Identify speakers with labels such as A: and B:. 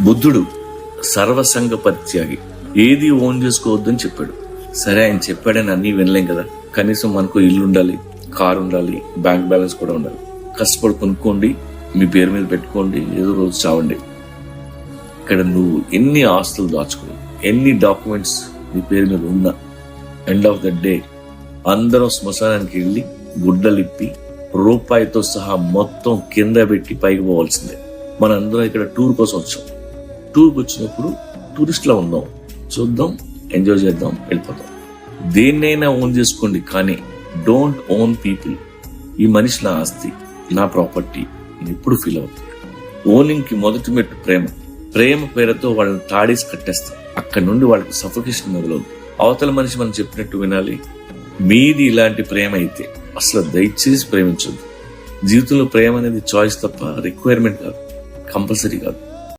A: బుద్ధుడు సర్వసంగ పరిత్యాగి, ఏది ఓన్ చేసుకోవద్దని చెప్పాడు. సరే, ఆయన చెప్పాడని అన్ని వినలేం కదా. కనీసం మనకు ఇల్లు ఉండాలి, కారు ఉండాలి, బ్యాంక్ బ్యాలెన్స్ కూడా ఉండాలి. కష్టపడి కొనుక్కోండి, మీ పేరు మీద పెట్టుకోండి, ఏదో రోజు చావండి. ఇక్కడ నువ్వు ఎన్ని ఆస్తులు దాచుకుని, ఎన్ని డాక్యుమెంట్స్ నీ పేరు మీద ఉన్నా, ఎండ్ ఆఫ్ ద డే అందరం శ్మశానానికి వెళ్ళి గుడ్డలిప్పి రూపాయితో సహా మొత్తం కింద పెట్టి పైకి పోవాల్సిందే. మనందరం ఇక్కడ టూర్ కోసం వచ్చాం. టూర్కి వచ్చినప్పుడు టూరిస్ట్ లా ఉందాం, చూద్దాం, ఎంజాయ్ చేద్దాం, వెళ్ళిపోతాం. దేన్నైనా ఓన్ చేసుకోండి, కానీ డోంట్ ఓన్ పీపుల్. ఈ మనిషి నా ఆస్తి, నా ప్రాపర్టీ నేను ఎప్పుడు ఫీల్ అవుతుంది. ఓనింగ్ కి మొదటి మెట్టు ప్రేమ. ప్రేమ పేరుతో వాళ్ళని తాడేసి కట్టేస్తాం. అక్కడ నుండి వాళ్ళకి సఫోకేషన్ మొదలవుతుంది. అవతల మనిషి మనం చెప్పినట్టు వినాలి. మీది ఇలాంటి ప్రేమ అయితే అసలు దయచేసి ప్రేమించొద్దు. జీవితంలో ప్రేమ అనేది చాయిస్ తప్ప రిక్వైర్మెంట్ కాదు, కంపల్సరీ కాదు.